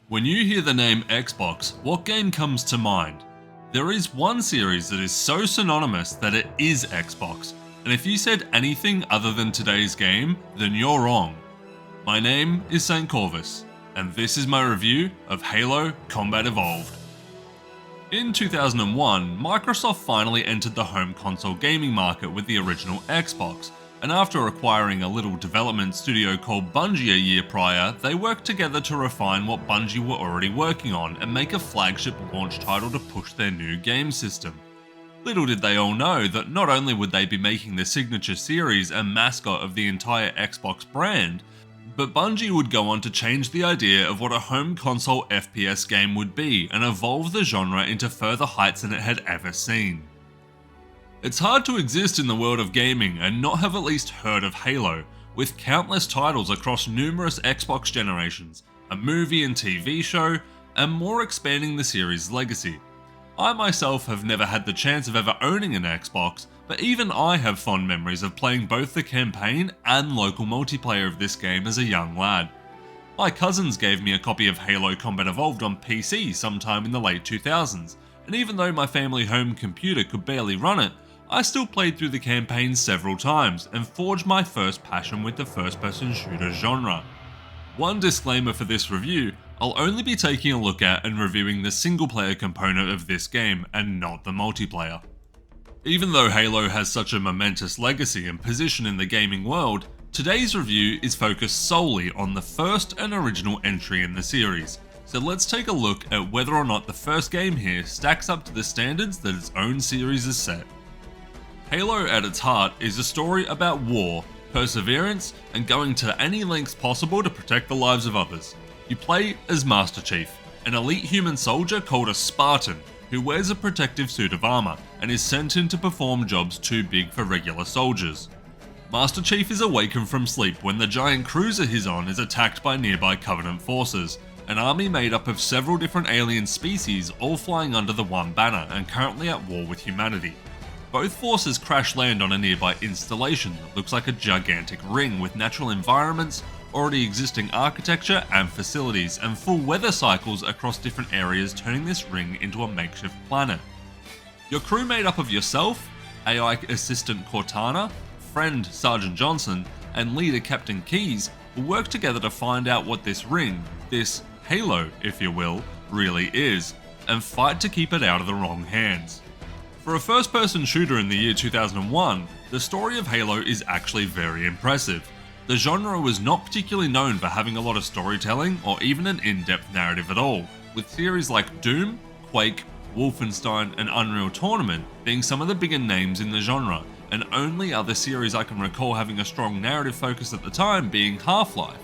When you hear the name Xbox, what game comes to mind? There is one series that is so synonymous that it is Xbox, and if you said anything other than today's game, then you're wrong. My name is St. Corvus, and this is my review of Halo Combat Evolved. In 2001, Microsoft finally entered the home console gaming market with the original Xbox, and after acquiring a little development studio called Bungie a year prior, they worked together to refine what Bungie were already working on and make a flagship launch title to push their new game system. Little did they all know that not only would they be making the signature series and mascot of the entire Xbox brand, but Bungie would go on to change the idea of what a home console FPS game would be and evolve the genre into further heights than it had ever seen. It's hard to exist in the world of gaming and not have at least heard of Halo, with countless titles across numerous Xbox generations, a movie and TV show, and more expanding the series' legacy. I myself have never had the chance of ever owning an Xbox, but even I have fond memories of playing both the campaign and local multiplayer of this game as a young lad. My cousins gave me a copy of Halo Combat Evolved on PC sometime in the late 2000s, and even though my family home computer could barely run it, I still played through the campaign several times and forged my first passion with the first-person shooter genre. One disclaimer for this review, I'll only be taking a look at and reviewing the single-player component of this game and not the multiplayer. Even though Halo has such a momentous legacy and position in the gaming world, today's review is focused solely on the first and original entry in the series. So let's take a look at whether or not the first game here stacks up to the standards that its own series has set. Halo at its heart is a story about war, perseverance, and going to any lengths possible to protect the lives of others. You play as Master Chief, an elite human soldier called a Spartan, who wears a protective suit of armor and is sent in to perform jobs too big for regular soldiers. Master Chief is awakened from sleep when the giant cruiser he's on is attacked by nearby Covenant forces, an army made up of several different alien species all flying under the one banner and currently at war with humanity. Both forces crash land on a nearby installation that looks like a gigantic ring with natural environments, already existing architecture and facilities, and full weather cycles across different areas, turning this ring into a makeshift planet. Your crew made up of yourself, AI assistant Cortana, friend Sergeant Johnson, and leader Captain Keyes will work together to find out what this ring, this Halo if you will, really is, and fight to keep it out of the wrong hands. For a first-person shooter in the year 2001, the story of Halo is actually very impressive. The genre was not particularly known for having a lot of storytelling or even an in-depth narrative at all, with series like Doom, Quake, Wolfenstein, and Unreal Tournament being some of the bigger names in the genre, and only other series I can recall having a strong narrative focus at the time being Half-Life.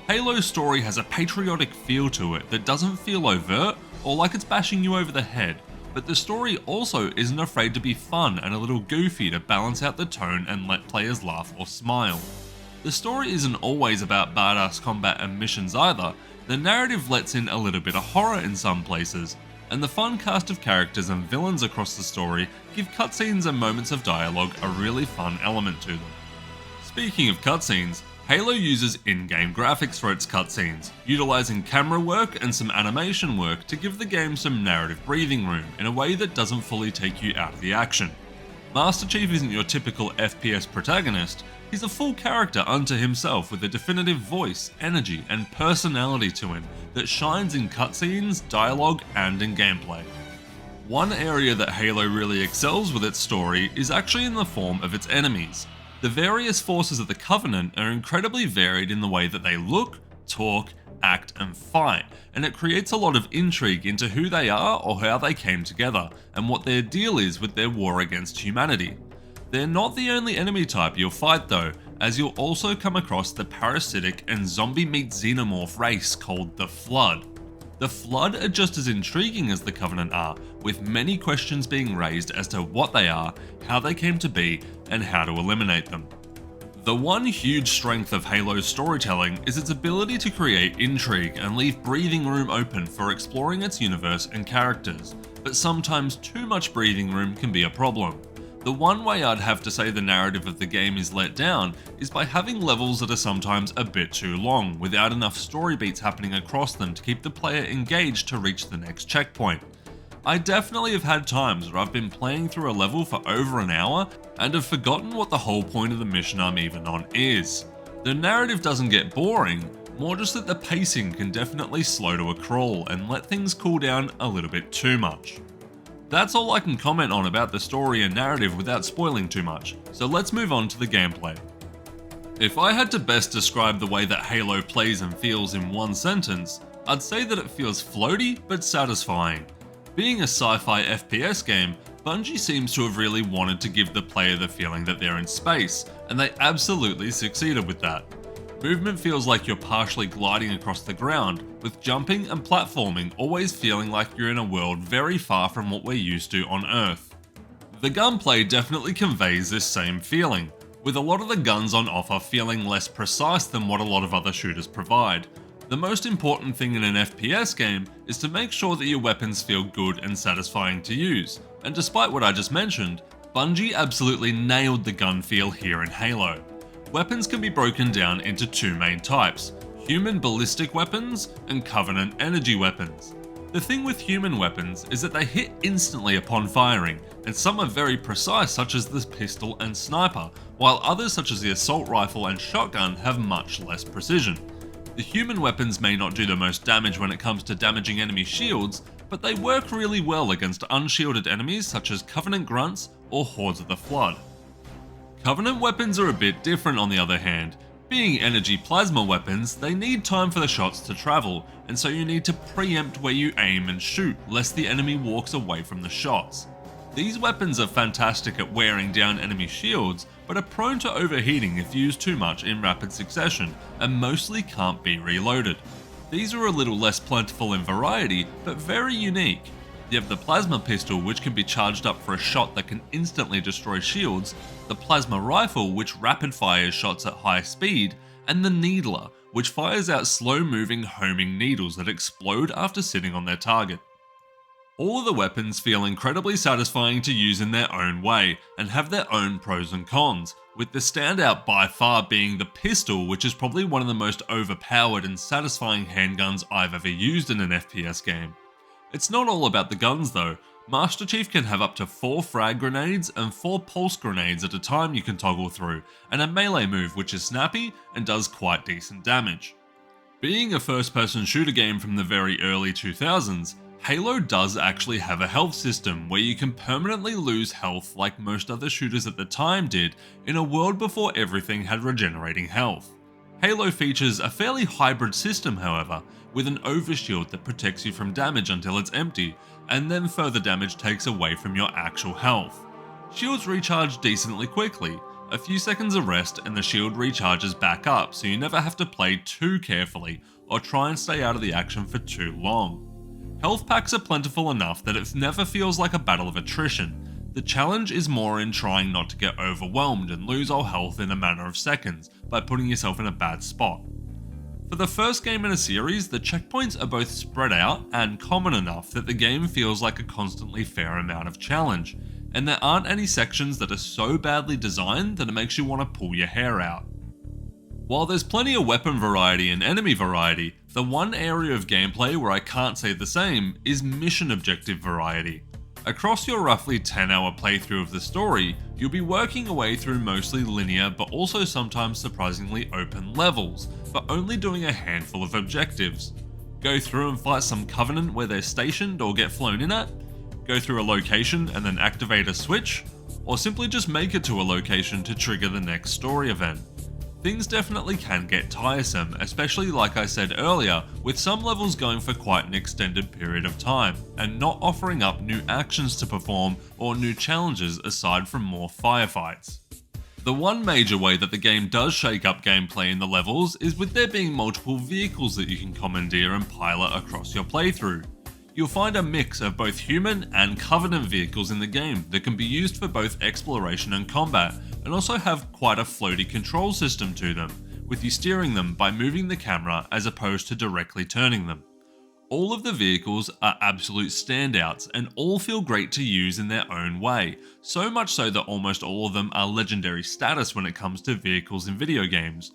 Halo's story has a patriotic feel to it that doesn't feel overt or like it's bashing you over the head, but the story also isn't afraid to be fun and a little goofy to balance out the tone and let players laugh or smile. The story isn't always about badass combat and missions either, the narrative lets in a little bit of horror in some places, and the fun cast of characters and villains across the story give cutscenes and moments of dialogue a really fun element to them. Speaking of cutscenes, Halo uses in-game graphics for its cutscenes, utilising camera work and some animation work to give the game some narrative breathing room in a way that doesn't fully take you out of the action. Master Chief isn't your typical FPS protagonist, he's a full character unto himself with a definitive voice, energy, and personality to him that shines in cutscenes, dialogue, and in gameplay. One area that Halo really excels with its story is actually in the form of its enemies. The various forces of the Covenant are incredibly varied in the way that they look, talk, act, and fight, and it creates a lot of intrigue into who they are or how they came together, and what their deal is with their war against humanity. They're not the only enemy type you'll fight though, as you'll also come across the parasitic and zombie meat xenomorph race called the Flood. The Flood are just as intriguing as the Covenant are, with many questions being raised as to what they are, how they came to be, and how to eliminate them. The one huge strength of Halo's storytelling is its ability to create intrigue and leave breathing room open for exploring its universe and characters, but sometimes too much breathing room can be a problem. The one way I'd have to say the narrative of the game is let down is by having levels that are sometimes a bit too long, without enough story beats happening across them to keep the player engaged to reach the next checkpoint. I definitely have had times where I've been playing through a level for over an hour and have forgotten what the whole point of the mission I'm even on is. The narrative doesn't get boring, more just that the pacing can definitely slow to a crawl and let things cool down a little bit too much. That's all I can comment on about the story and narrative without spoiling too much, so let's move on to the gameplay. If I had to best describe the way that Halo plays and feels in one sentence, I'd say that it feels floaty but satisfying. Being a sci-fi FPS game, Bungie seems to have really wanted to give the player the feeling that they're in space, and they absolutely succeeded with that. Movement feels like you're partially gliding across the ground, with jumping and platforming always feeling like you're in a world very far from what we're used to on Earth. The gunplay definitely conveys this same feeling, with a lot of the guns on offer feeling less precise than what a lot of other shooters provide. The most important thing in an FPS game is to make sure that your weapons feel good and satisfying to use, and despite what I just mentioned, Bungie absolutely nailed the gun feel here in Halo. Weapons can be broken down into two main types: human ballistic weapons and Covenant energy weapons. The thing with human weapons is that they hit instantly upon firing, and some are very precise such as the pistol and sniper, while others such as the assault rifle and shotgun have much less precision. The human weapons may not do the most damage when it comes to damaging enemy shields, but they work really well against unshielded enemies such as Covenant grunts or Hordes of the Flood. Covenant weapons are a bit different on the other hand. Being energy plasma weapons, they need time for the shots to travel, and so you need to preempt where you aim and shoot, lest the enemy walks away from the shots. These weapons are fantastic at wearing down enemy shields, but are prone to overheating if used too much in rapid succession, and mostly can't be reloaded. These are a little less plentiful in variety, but very unique. You have the plasma pistol, which can be charged up for a shot that can instantly destroy shields, the plasma rifle, which rapid fires shots at high speed, and the needler, which fires out slow-moving homing needles that explode after sitting on their target. All of the weapons feel incredibly satisfying to use in their own way, and have their own pros and cons, with the standout by far being the pistol, which is probably one of the most overpowered and satisfying handguns I've ever used in an FPS game. It's not all about the guns though. Master Chief can have up to 4 frag grenades and 4 pulse grenades at a time you can toggle through, and a melee move which is snappy and does quite decent damage. Being a first-person shooter game from the very early 2000s, Halo does actually have a health system where you can permanently lose health like most other shooters at the time did in a world before everything had regenerating health. Halo features a fairly hybrid system however, with an overshield that protects you from damage until it's empty, and then further damage takes away from your actual health. Shields recharge decently quickly, a few seconds of rest and the shield recharges back up, so you never have to play too carefully or try and stay out of the action for too long. Health packs are plentiful enough that it never feels like a battle of attrition. The challenge is more in trying not to get overwhelmed and lose all health in a matter of seconds by putting yourself in a bad spot. For the first game in a series, the checkpoints are both spread out and common enough that the game feels like a constantly fair amount of challenge, and there aren't any sections that are so badly designed that it makes you want to pull your hair out. While there's plenty of weapon variety and enemy variety, the one area of gameplay where I can't say the same is mission objective variety. Across your roughly 10-hour playthrough of the story, you'll be working your way through mostly linear but also sometimes surprisingly open levels, but only doing a handful of objectives. Go through and fight some Covenant where they're stationed or get flown in at, go through a location and then activate a switch, or simply just make it to a location to trigger the next story event. Things definitely can get tiresome, especially like I said earlier, with some levels going for quite an extended period of time, and not offering up new actions to perform or new challenges aside from more firefights. The one major way that the game does shake up gameplay in the levels is with there being multiple vehicles that you can commandeer and pilot across your playthrough. You'll find a mix of both human and Covenant vehicles in the game that can be used for both exploration and combat, and also have quite a floaty control system to them, with you steering them by moving the camera as opposed to directly turning them. All of the vehicles are absolute standouts and all feel great to use in their own way, so much so that almost all of them are legendary status when it comes to vehicles in video games.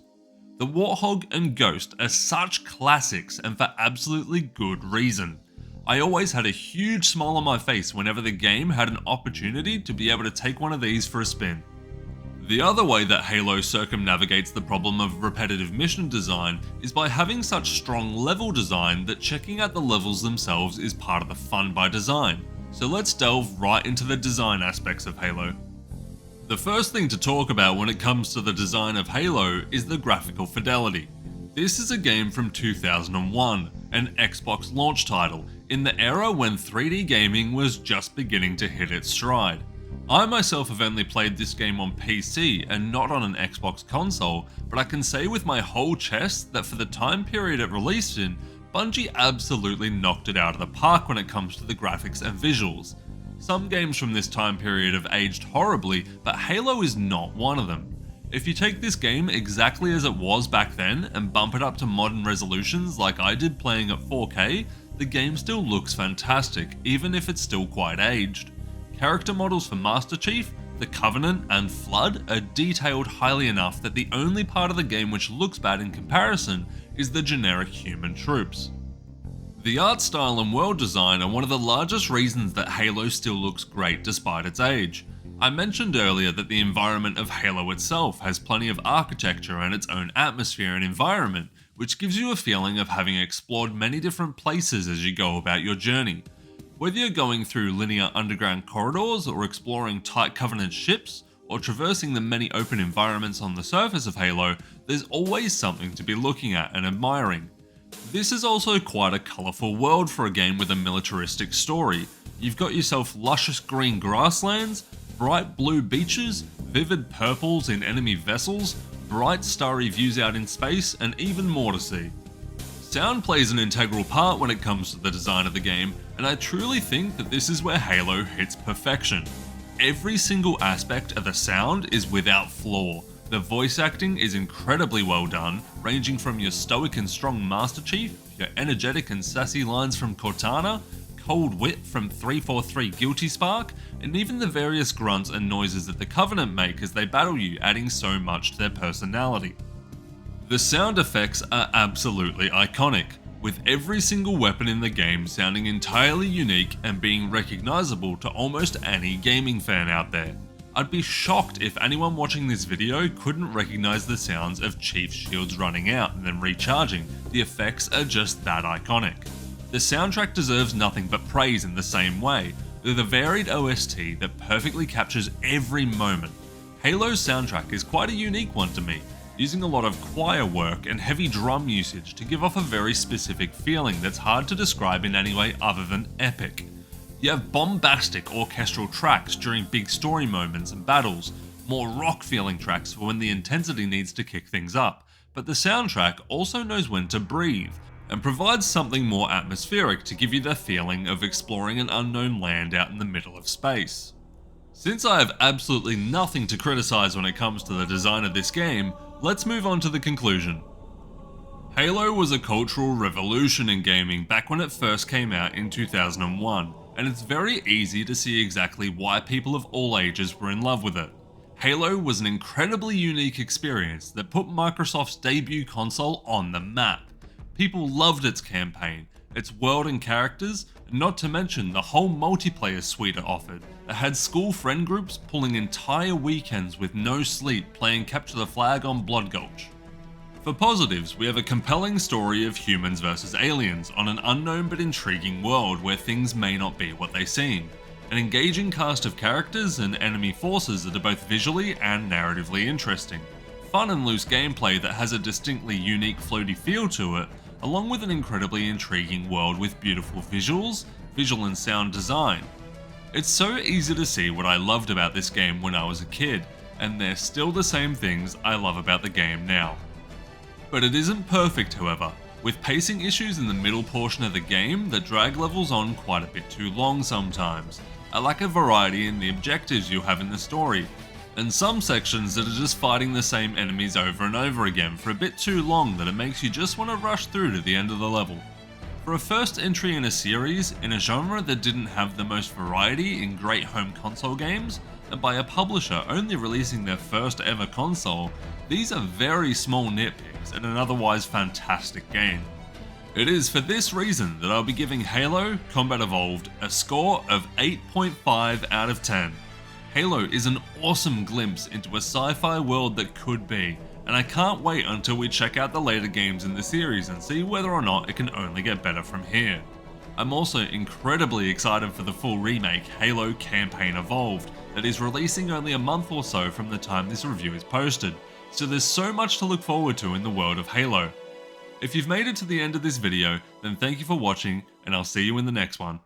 The Warthog and Ghost are such classics and for absolutely good reason. I always had a huge smile on my face whenever the game had an opportunity to be able to take one of these for a spin. The other way that Halo circumnavigates the problem of repetitive mission design is by having such strong level design that checking out the levels themselves is part of the fun by design. So let's delve right into the design aspects of Halo. The first thing to talk about when it comes to the design of Halo is the graphical fidelity. This is a game from 2001, an Xbox launch title, in the era when 3D gaming was just beginning to hit its stride. I myself have only played this game on PC and not on an Xbox console, but I can say with my whole chest that for the time period it released in, Bungie absolutely knocked it out of the park when it comes to the graphics and visuals. Some games from this time period have aged horribly, but Halo is not one of them. If you take this game exactly as it was back then and bump it up to modern resolutions like I did playing at 4K, the game still looks fantastic, even if it's still quite aged. Character models for Master Chief, the Covenant, and Flood are detailed highly enough that the only part of the game which looks bad in comparison is the generic human troops. The art style and world design are one of the largest reasons that Halo still looks great despite its age. I mentioned earlier that the environment of Halo itself has plenty of architecture and its own atmosphere and environment, which gives you a feeling of having explored many different places as you go about your journey. Whether you're going through linear underground corridors or exploring tight Covenant ships, or traversing the many open environments on the surface of Halo, there's always something to be looking at and admiring. This is also quite a colourful world for a game with a militaristic story. You've got yourself luscious green grasslands, bright blue beaches, vivid purples in enemy vessels, bright starry views out in space, and even more to see. Sound plays an integral part when it comes to the design of the game, and I truly think that this is where Halo hits perfection. Every single aspect of the sound is without flaw. The voice acting is incredibly well done, ranging from your stoic and strong Master Chief, your energetic and sassy lines from Cortana, cold wit from 343 Guilty Spark, and even the various grunts and noises that the Covenant make as they battle you, adding so much to their personality. The sound effects are absolutely iconic, with every single weapon in the game sounding entirely unique and being recognisable to almost any gaming fan out there. I'd be shocked if anyone watching this video couldn't recognise the sounds of Chief's shields running out and then recharging. The effects are just that iconic. The soundtrack deserves nothing but praise in the same way, with a varied OST that perfectly captures every moment. Halo's soundtrack is quite a unique one to me, using a lot of choir work and heavy drum usage to give off a very specific feeling that's hard to describe in any way other than epic. You have bombastic orchestral tracks during big story moments and battles, more rock feeling tracks for when the intensity needs to kick things up, but the soundtrack also knows when to breathe, and provides something more atmospheric to give you the feeling of exploring an unknown land out in the middle of space. Since I have absolutely nothing to criticize when it comes to the design of this game, let's move on to the conclusion. Halo was a cultural revolution in gaming back when it first came out in 2001, and it's very easy to see exactly why people of all ages were in love with it. Halo was an incredibly unique experience that put Microsoft's debut console on the map. People loved its campaign, its world and characters, and not to mention the whole multiplayer suite it offered that had school friend groups pulling entire weekends with no sleep playing Capture the Flag on Blood Gulch. For positives, we have a compelling story of humans versus aliens on an unknown but intriguing world where things may not be what they seem, an engaging cast of characters and enemy forces that are both visually and narratively interesting, fun and loose gameplay that has a distinctly unique floaty feel to it, along with an incredibly intriguing world with beautiful visuals, visual and sound design. It's so easy to see what I loved about this game when I was a kid, and they're still the same things I love about the game now. But it isn't perfect, however, with pacing issues in the middle portion of the game that drag levels on quite a bit too long sometimes, a lack of variety in the objectives you have in the story, and some sections that are just fighting the same enemies over and over again for a bit too long that it makes you just want to rush through to the end of the level. For a first entry in a series, in a genre that didn't have the most variety in great home console games, and by a publisher only releasing their first ever console, these are very small nitpicks in an otherwise fantastic game. It is for this reason that I'll be giving Halo Combat Evolved a score of 8.5 out of 10. Halo is an awesome glimpse into a sci-fi world that could be, and I can't wait until we check out the later games in the series and see whether or not it can only get better from here. I'm also incredibly excited for the full remake Halo Campaign Evolved that is releasing only a month or so from the time this review is posted, so there's so much to look forward to in the world of Halo. If you've made it to the end of this video, then thank you for watching, and I'll see you in the next one.